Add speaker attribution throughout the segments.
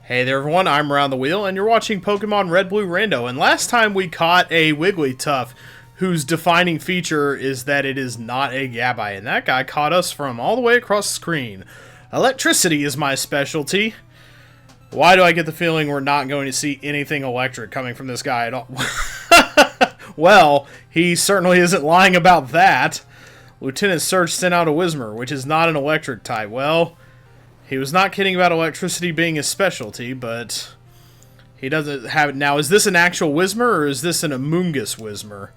Speaker 1: Hey there everyone, I'm Around the Wheel, and you're watching Pokemon Red Blue Rando. And last time we caught a Wigglytuff, whose defining feature is that it is not a Gabite, and that guy caught us from all the way across the screen. Electricity is my specialty. Why do I get the feeling we're not going to see anything electric coming from this guy at all? Well, he certainly isn't lying about that. Lieutenant Surge sent out a Whismur, which is not an electric type. Well, he was not kidding about electricity being his specialty, but he doesn't have it. Now, is this an actual Whismur, or is this an Amoonguss Whismur?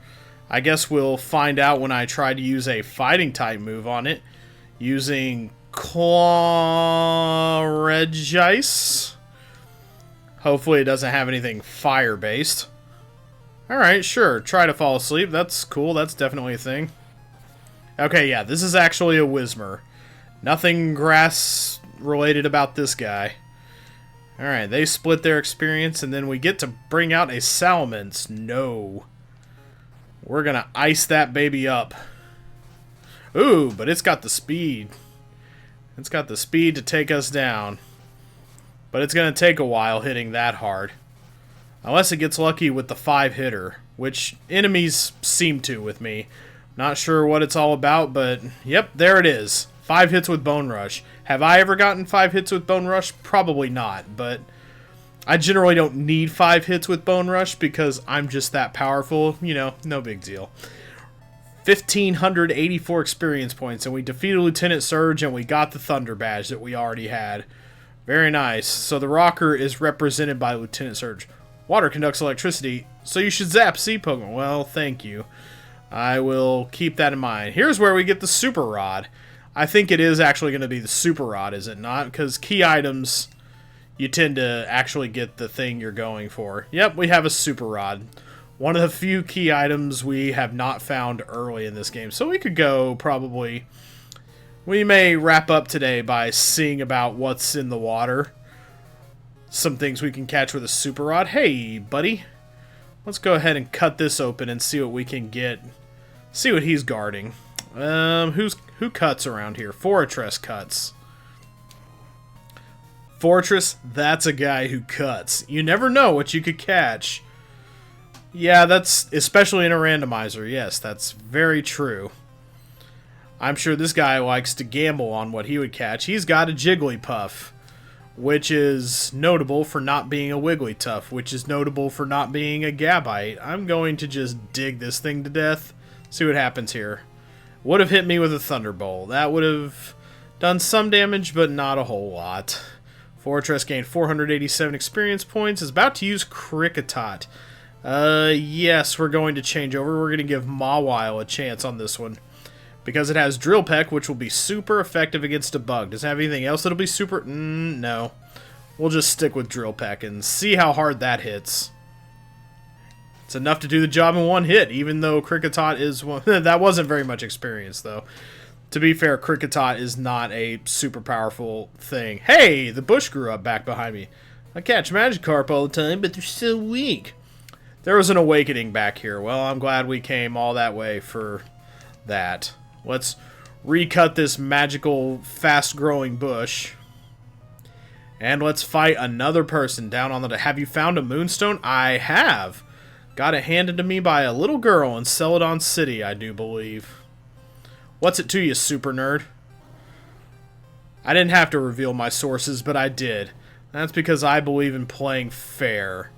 Speaker 1: I guess we'll find out when I try to use a fighting type move on it, using Claw Regice. Hopefully it doesn't have anything fire-based. Alright, sure, try to fall asleep. That's cool, that's definitely a thing. Okay, yeah, this is actually a Whismur. Nothing grass-related about this guy. Alright, they split their experience, and then we get to bring out a Salamence. No. We're gonna ice that baby up. Ooh, but it's got the speed. It's got the speed to take us down. But it's gonna take a while hitting that hard. Unless it gets lucky with the 5-hitter, which enemies seem to with me. Not sure what it's all about, but yep, there it is. 5 hits with Bone Rush. Have I ever gotten 5 hits with Bone Rush? Probably not, but I generally don't need 5 hits with Bone Rush because I'm just that powerful. You know, no big deal. 1,584 experience points, and we defeated Lieutenant Surge, and we got the Thunder Badge that we already had. Very nice. So the Rocker is represented by Lieutenant Surge. Water conducts electricity, so you should zap Sea Pokemon. Well, thank you. I will keep that in mind. Here's where we get the Super Rod. I think it is actually going to be the Super Rod, is it not? Because key items, you tend to actually get the thing you're going for. Yep, we have a Super Rod. One of the few key items we have not found early in this game. So we could go probably... We may wrap up today by seeing about what's in the water. Some things we can catch with a Super Rod. Hey, buddy. Let's go ahead and cut this open and see what we can get. See what he's guarding. Who cuts around here? Fortress cuts. Fortress, that's a guy who cuts. You never know what you could catch. Yeah, that's especially in a randomizer. Yes, that's very true. I'm sure this guy likes to gamble on what he would catch. He's got a Jigglypuff, which is notable for not being a Wigglytuff, which is notable for not being a Gabite. I'm going to just dig this thing to death. See what happens here. Would have hit me with a Thunderbolt. That would have done some damage, but not a whole lot. Fortress gained 487 experience points. Is about to use Kricketot. Yes, we're going to change over. We're going to give Mawile a chance on this one. Because it has Drill Peck, which will be super effective against a bug. Does it have anything else that'll be super... no. We'll just stick with Drill Peck and see how hard that hits. It's enough to do the job in one hit, even though Kricketot is one... That wasn't very much experience, though. To be fair, Kricketot is not a super powerful thing. Hey, the bush grew up back behind me. I catch Magikarp all the time, but they're so weak. There was an awakening back here. Well, I'm glad we came all that way for that. Let's recut this magical, fast-growing bush. And let's fight another person down on the... Have you found a Moonstone? I have. Got it handed to me by a little girl in Celadon City, I do believe. What's it to you, super nerd? I didn't have to reveal my sources, but I did. That's because I believe in playing fair.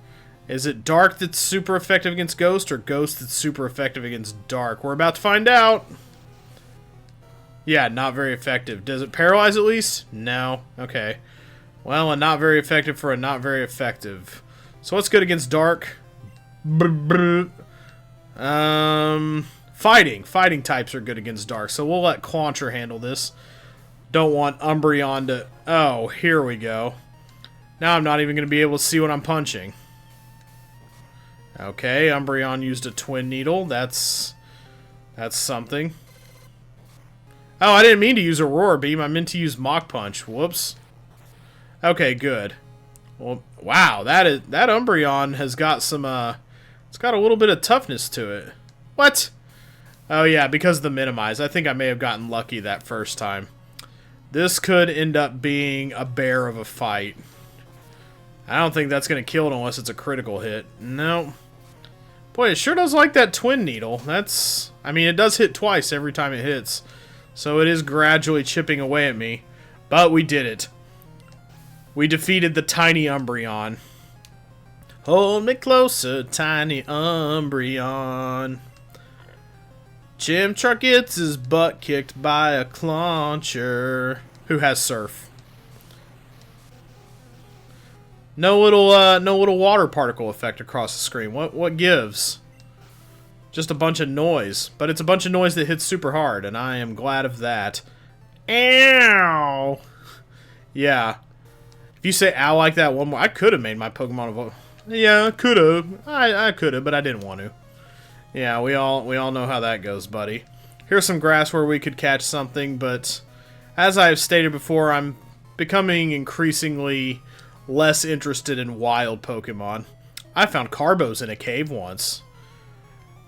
Speaker 1: Is it Dark that's super effective against Ghost, or Ghost that's super effective against Dark? We're about to find out. Yeah, not very effective. Does it paralyze at least? No. Okay. Well, a not very effective for a not very effective. So what's good against Dark? Fighting. Fighting types are good against Dark, so we'll let Quancher handle this. Don't want Umbreon to... Oh, here we go. Now I'm not even going to be able to see what I'm punching. Okay, Umbreon used a Twin Needle. That's something. Oh, I didn't mean to use Aurora Beam. I meant to use Mach Punch. Whoops. Okay, good. Well, wow, that Umbreon has got some, it's got a little bit of toughness to it. What? Oh, yeah, because of the Minimize. I think I may have gotten lucky that first time. This could end up being a bear of a fight. I don't think that's going to kill it unless it's a critical hit. No. Boy, it sure does like that twin needle. That's... I mean, it does hit twice every time it hits. So it is gradually chipping away at me. But we did it. We defeated the tiny Umbreon. Hold me closer, tiny Umbreon. Chimchar gets his butt kicked by a Clauncher. Who has Surf. No little water particle effect across the screen. What gives? Just a bunch of noise. But it's a bunch of noise that hits super hard, and I am glad of that. Ow! Yeah. If you say ow like that one more, I could have made my Pokemon evolve. Yeah, I could have. I could have, but I didn't want to. Yeah, we all know how that goes, buddy. Here's some grass where we could catch something, but as I have stated before, I'm becoming increasingly less interested in wild Pokemon. I found Carbos in a cave once.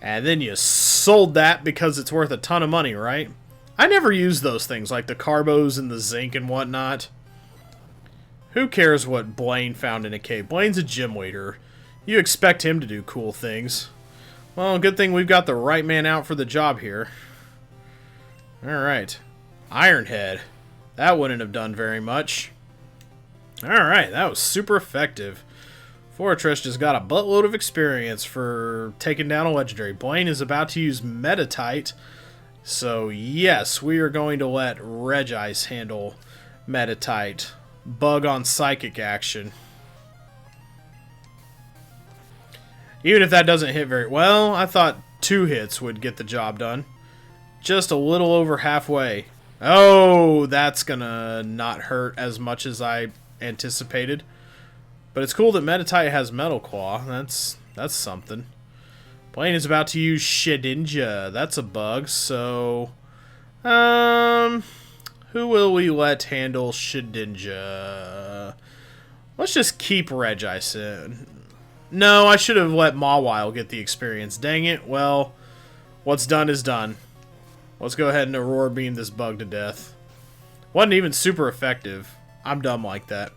Speaker 1: And then you sold that because it's worth a ton of money, right? I never use those things, like the Carbos and the zinc and whatnot. Who cares what Blaine found in a cave? Blaine's a gym leader. You expect him to do cool things. Well, good thing we've got the right man out for the job here. Alright. Ironhead. That wouldn't have done very much. Alright, that was super effective. Fortress just got a buttload of experience for taking down a legendary. Blaine is about to use Metatite. So, yes, we are going to let Regice handle Metatite. Bug on Psychic action. Even if that doesn't hit very well, I thought 2 hits would get the job done. Just a little over halfway. Oh, that's gonna not hurt as much as I anticipated. But it's cool that Metatite has Metal Claw. That's something. Blaine is about to use Shedinja. That's a bug, so... who will we let handle Shedinja? Let's just keep Regice in. No, I should have let Mawile get the experience. Dang it. Well, what's done is done. Let's go ahead and Aurora Beam this bug to death. Wasn't even super effective. I'm dumb like that.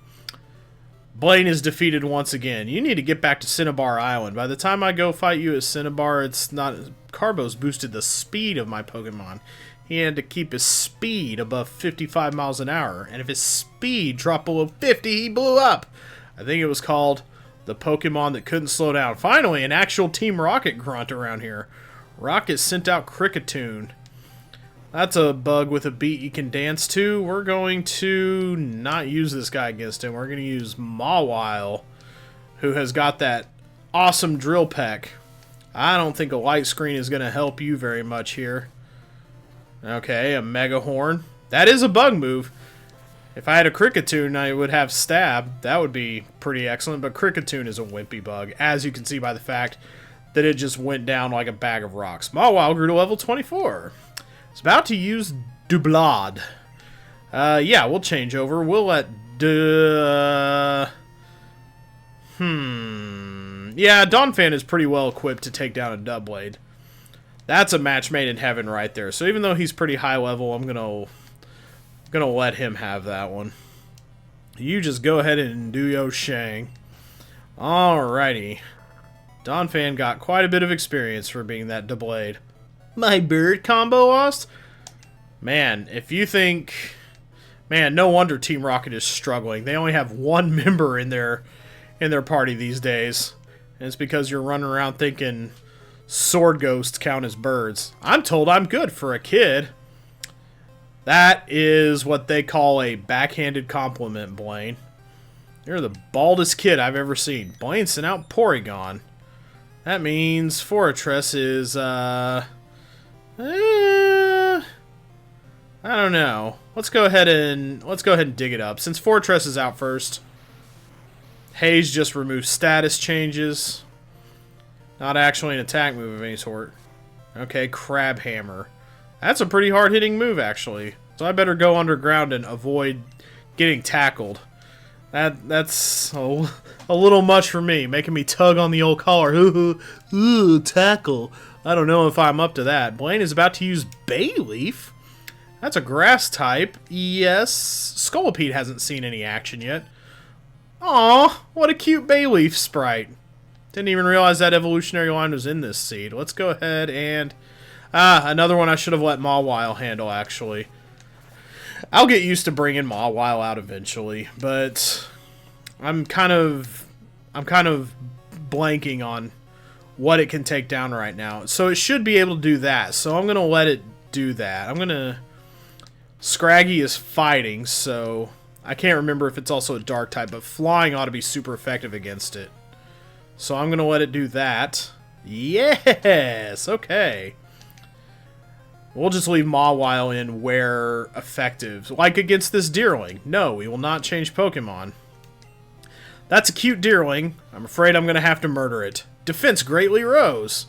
Speaker 1: Blaine is defeated once again. You need to get back to Cinnabar Island. By the time I go fight you at Cinnabar, it's not... Carbos boosted the speed of my Pokemon. He had to keep his speed above 55 miles an hour. And if his speed dropped below 50, he blew up. I think it was called the Pokemon that couldn't slow down. Finally, an actual Team Rocket grunt around here. Rocket sent out Kricketune. That's a bug with a beat you can dance to. We're going to not use this guy against him. We're going to use Mawile, who has got that awesome Drill Peck. I don't think a light screen is going to help you very much here. Okay, a Mega Horn. That is a bug move. If I had a Kricketune, I would have Stab. That would be pretty excellent, but Kricketune is a wimpy bug, as you can see by the fact that it just went down like a bag of rocks. Mawile grew to level 24. It's about to use Doublade. Yeah, we'll change over. We'll let Yeah, Donphan is pretty well equipped to take down a Doublade. That's a match made in heaven right there. So even though he's pretty high level, I'm gonna let him have that one. You just go ahead and do your shang. Alrighty. Donphan got quite a bit of experience for being that Doublade. My bird combo lost? Man, if you think... Man, no wonder Team Rocket is struggling. They only have 1 member in their party these days. And it's because you're running around thinking sword ghosts count as birds. I'm told I'm good for a kid. That is what they call a backhanded compliment, Blaine. You're the baldest kid I've ever seen. Blaine sent out Porygon. That means Fortress is, I don't know. Let's go ahead and dig it up. Since Fortress is out first. Haze just removes status changes. Not actually an attack move of any sort. Okay, Crab Hammer. That's a pretty hard-hitting move, actually. So I better go underground and avoid getting tackled. That's a little much for me, making me tug on the old collar. Ooh, tackle. I don't know if I'm up to that. Blaine is about to use Bayleaf. That's a grass type. Yes. Scolipede hasn't seen any action yet. Aw, what a cute Bayleaf sprite. Didn't even realize that evolutionary line was in this seed. Let's go ahead and... another one I should have let Mawile handle, actually. I'll get used to bringing Mawile out eventually, but I'm kind of blanking on what it can take down right now. So it should be able to do that, so I'm going to let it do that. I'm going to... Scraggy is fighting, so I can't remember if it's also a dark type, but flying ought to be super effective against it. So I'm going to let it do that. Yes! Okay. We'll just leave Mawile in where effective. Like against this Deerling. No, we will not change Pokemon. That's a cute Deerling. I'm afraid I'm going to have to murder it. Defense greatly rose.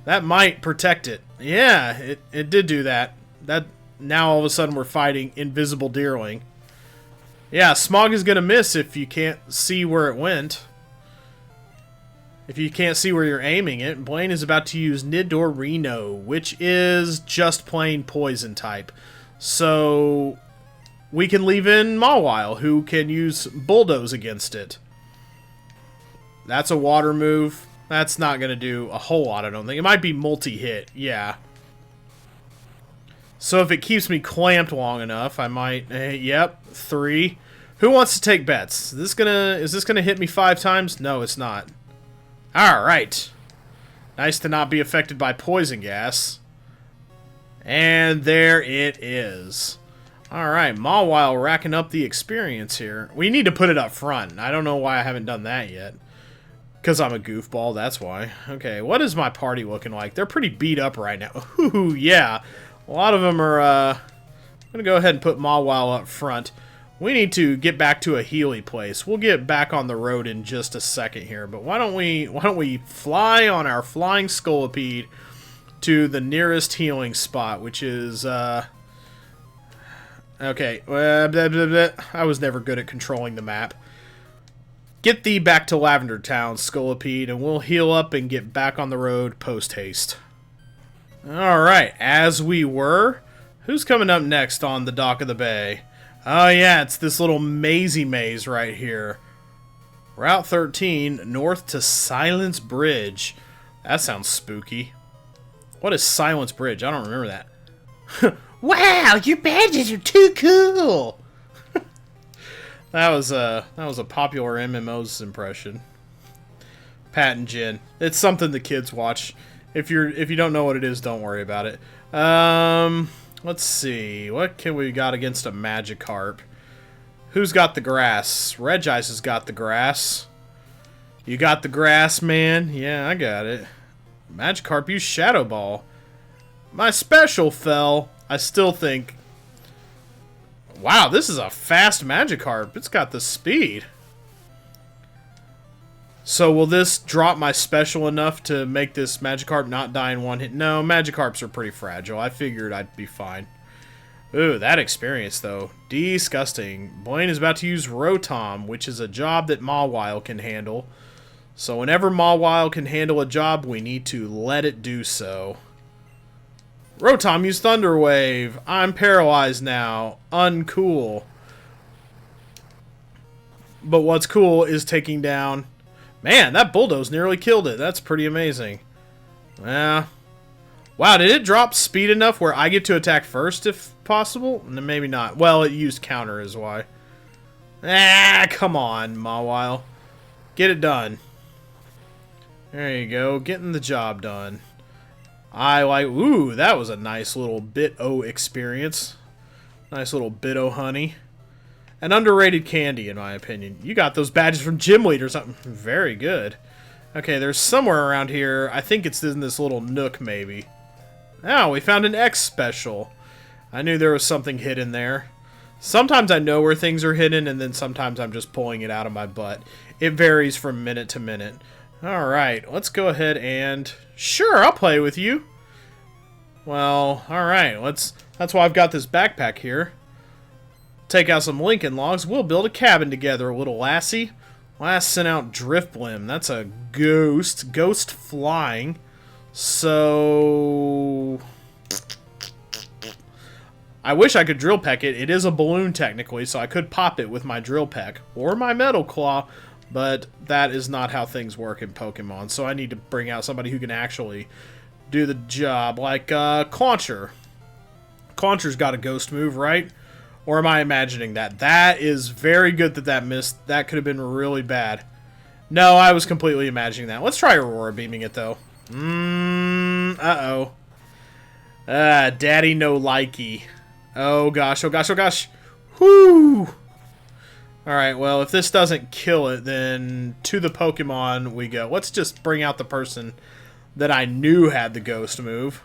Speaker 1: That might protect it. Yeah, it did do that. Now all of a sudden we're fighting invisible Deerling. Yeah, Smog is going to miss if you can't see where it went. If you can't see where you're aiming it. Blaine is about to use Nidorino, which is just plain poison type. So we can leave in Mawile, who can use Bulldoze against it. That's a water move. That's not going to do a whole lot, I don't think. It might be multi-hit, yeah. So if it keeps me clamped long enough, I might... yep, 3. Who wants to take bets? Is this gonna hit me 5 times? No, it's not. Alright. Nice to not be affected by poison gas. And there it is. Alright, Mawile racking up the experience here. We need to put it up front. I don't know why I haven't done that yet. Because I'm a goofball, that's why. Okay, what is my party looking like? They're pretty beat up right now. Ooh, yeah. A lot of them are, I'm going to go ahead and put Mawile up front. We need to get back to a Healy place. We'll get back on the road in just a second here, but why don't we fly on our flying Scolipede to the nearest healing spot, which is okay. I was never good at controlling the map. Get thee back to Lavender Town, Scolipede, and we'll heal up and get back on the road post haste. All right, as we were, who's coming up next on the dock of the bay? Oh yeah, it's this little mazy maze right here. Route 13, north to Silence Bridge. That sounds spooky. What is Silence Bridge? I don't remember that. Wow, your badges are too cool! That was a popular MMO's impression. Pat and Jen. It's something the kids watch. If you don't know what it is, don't worry about it. Let's see. What can we got against a Magikarp? Who's got the grass? Regice has got the grass. You got the grass, man? Yeah, I got it. Magikarp used Shadow Ball. My special fell. I still think... Wow, this is a fast Magikarp. It's got the speed. So will this drop my special enough to make this Magikarp not die in one hit? No, Magikarps are pretty fragile. I figured I'd be fine. Ooh, that experience, though. Disgusting. Blaine is about to use Rotom, which is a job that Mawile can handle. So whenever Mawile can handle a job, we need to let it do so. Rotom used Thunder Wave. I'm paralyzed now. Uncool. But what's cool is taking down... Man, that Bulldoze nearly killed it. That's pretty amazing. Yeah. Wow, did it drop speed enough where I get to attack first if possible? Maybe not. Well, it used counter is why. Ah, come on, Mawile. Get it done. There you go. Getting the job done. I like... Ooh, that was a nice little Bit-O experience. Nice little Bit-O honey. An underrated candy, in my opinion. You got those badges from Gym Lead or something. Very good. Okay, there's somewhere around here. I think it's in this little nook, maybe. Oh, we found an X special. I knew there was something hidden there. Sometimes I know where things are hidden, and then sometimes I'm just pulling it out of my butt. It varies from minute to minute. Alright, let's go ahead and... Sure, I'll play with you. Well, alright, that's why I've got this backpack here. Take out some Lincoln logs. We'll build a cabin together, little lassie. Last sent out Driftblim. That's a ghost. Ghost flying. So... I wish I could drill peck it. It is a balloon technically, so I could pop it with my drill peck or my metal claw, but that is not how things work in Pokemon. So I need to bring out somebody who can actually do the job, like Chimchar. Chimchar's got a ghost move, right? Or am I imagining that? That is very good that that missed. That could have been really bad. No, I was completely imagining that. Let's try Aurora beaming it, though. Uh-oh. Daddy no likey. Oh, gosh, oh, gosh, oh, gosh. Whoo! Alright, well, if this doesn't kill it, then to the Pokemon we go. Let's just bring out the person that I knew had the ghost move.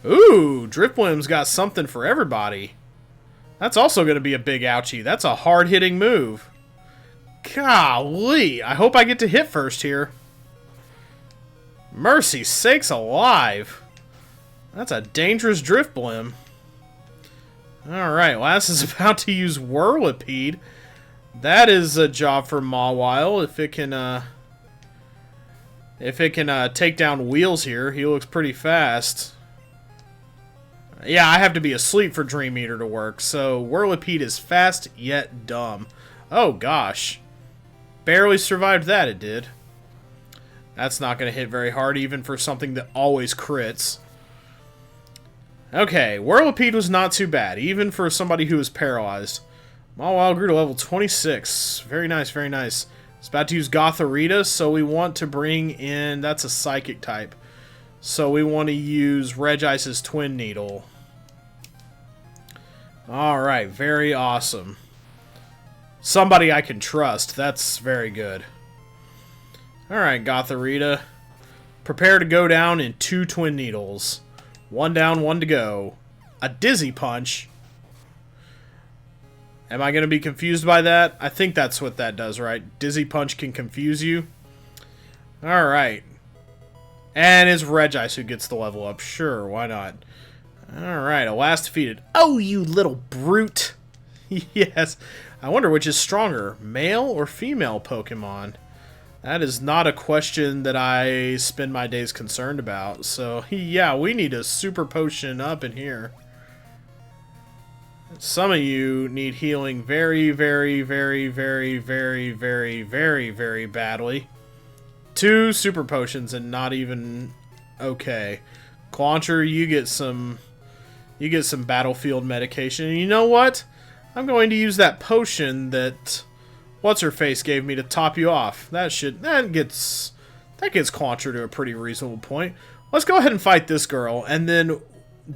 Speaker 1: Ooh, Drifblim's got something for everybody. That's also going to be a big ouchie. That's a hard-hitting move. Golly, I hope I get to hit first here. Mercy sakes alive. That's a dangerous Drifblim. Alright, Lass is about to use Whirlipede. That is a job for Mawile. If it can take down Wheels here, he looks pretty fast. Yeah, I have to be asleep for Dream Eater to work, so Whirlipede is fast yet dumb. Oh gosh. Barely survived that, it did. That's not going to hit very hard, even for something that always crits. Okay, Whirlipede was not too bad, even for somebody who is paralyzed. Mawile grew to level 26. Very nice, very nice. It's about to use Gothorita, so we want to bring in... That's a Psychic type. So we want to use Regice's Twin Needle. Alright, very awesome. Somebody I can trust. That's very good. Alright, Gothorita. Prepare to go down in 2 Twin Needles. 1 down, 1 to go. A Dizzy Punch. Am I going to be confused by that? I think that's what that does, right? Dizzy Punch can confuse you. Alright. And it's Regice who gets the level up. Sure, why not? Alright, Alas defeated. Oh, you little brute! Yes. I wonder which is stronger, male or female Pokemon? That is not a question that I spend my days concerned about. So, yeah, we need a super potion up in here. Some of you need healing very, very, very, very, very, very, very, very badly. 2 super potions and not even okay. Chimchar, you get some battlefield medication. And you know what? I'm going to use that potion that What's-Her-Face gave me to top you off. That gets Chimchar to a pretty reasonable point. Let's go ahead and fight this girl. And then,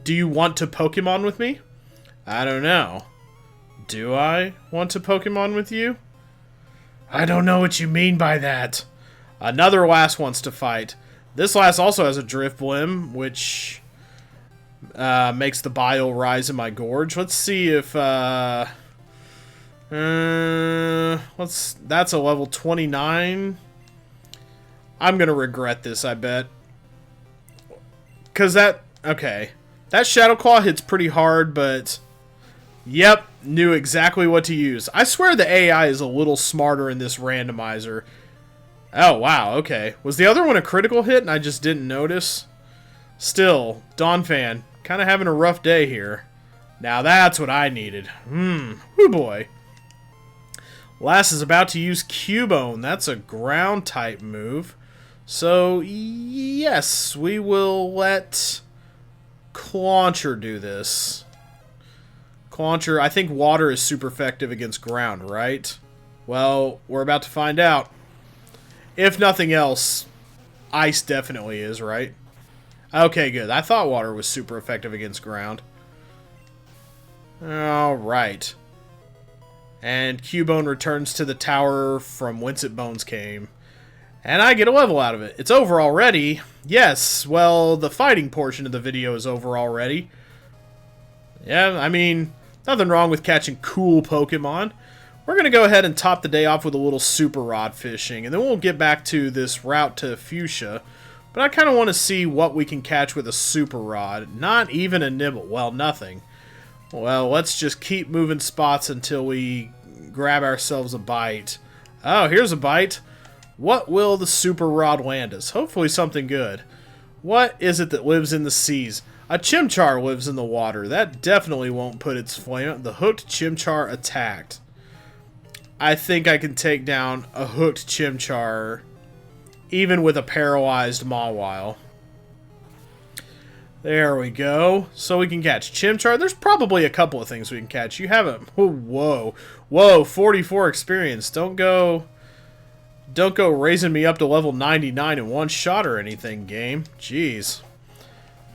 Speaker 1: do you want to Pokemon with me? I don't know. Do I want to Pokemon with you? I don't know what you mean by that. Another Lass wants to fight. This Lass also has a Drifblim, which makes the bile rise in my gorge. Let's see if that's a level 29. I'm gonna regret this, I bet. Cause okay. That Shadow Claw hits pretty hard, but yep, knew exactly what to use. I swear the AI is a little smarter in this randomizer. Oh, wow, okay. Was the other one a critical hit and I just didn't notice? Still, Donphan, kind of having a rough day here. Now that's what I needed. Whoo boy. Lass is about to use Cubone. That's a ground type move. So, yes, we will let Chimchar do this. Chimchar, I think water is super effective against ground, right? Well, we're about to find out. If nothing else, ice definitely is, right? Okay, good. I thought water was super effective against ground. Alright. And Cubone returns to the tower from whence its bones came. And I get a level out of it. It's over already. Yes, well, the fighting portion of the video is over already. Yeah, I mean, nothing wrong with catching cool Pokemon. We're going to go ahead and top the day off with a little super rod fishing, and then we'll get back to this route to Fuchsia. But I kind of want to see what we can catch with a super rod. Not even a nibble. Well, nothing. Well, let's just keep moving spots until we grab ourselves a bite. Oh, here's a bite. What will the super rod land us? Hopefully something good. What is it that lives in the seas? A Chimchar lives in the water. That definitely won't put its flame out. The hooked Chimchar attacked. I think I can take down a hooked Chimchar even with a paralyzed Mawile. There we go. So we can catch Chimchar. There's probably a couple of things we can catch. You have a... Oh, whoa. Whoa, 44 experience. Don't go raising me up to level 99 in one shot or anything, game. Jeez.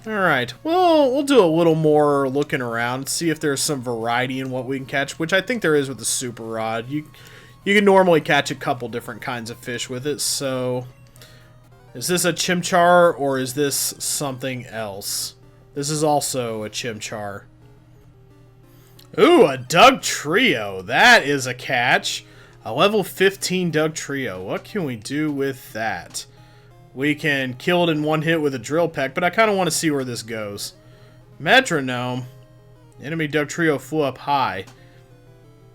Speaker 1: Alright. Well, we'll do a little more looking around. See if there's some variety in what we can catch, which I think there is with the Super Rod. You can normally catch a couple different kinds of fish with it, so... Is this a Chimchar, or is this something else? This is also a Chimchar. Ooh, a Dugtrio. That is a catch. A level 15 Dugtrio. What can we do with that? We can kill it in one hit with a Drill Peck, but I kind of want to see where this goes. Metronome. Enemy Dugtrio flew up high.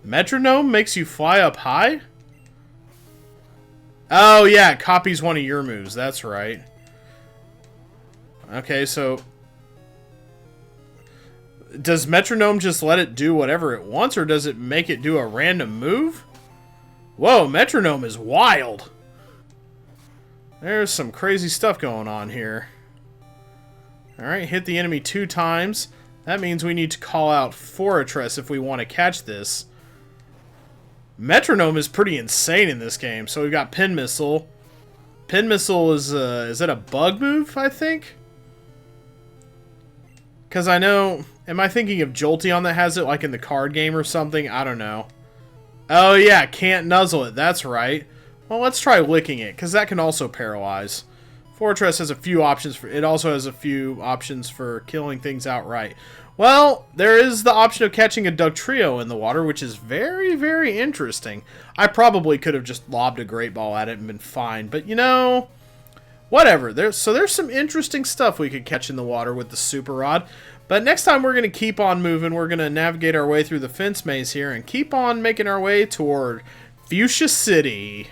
Speaker 1: Metronome makes you fly up high? Oh, yeah, it copies one of your moves. That's right. Okay, so... Does Metronome just let it do whatever it wants, or does it make it do a random move? Whoa, Metronome is wild! There's some crazy stuff going on here. Alright, hit the enemy 2 times. That means we need to call out Fortress if we want to catch this. Metronome is pretty insane in this game. So we've got Pin Missile. Pin Missile is that a bug move, I think? Because I know... Am I thinking of Jolteon that has it, like in the card game or something? I don't know. Oh yeah, can't nuzzle it. That's right. Well, let's try licking it, because that can also paralyze. Fortress has a few options for... It also has a few options for killing things outright. Well, there is the option of catching a Dugtrio in the water, which is very, very interesting. I probably could have just lobbed a Great Ball at it and been fine, but you know, whatever. There's some interesting stuff we could catch in the water with the Super Rod. But next time we're going to keep on moving. We're going to navigate our way through the fence maze here and keep on making our way toward Fuchsia City.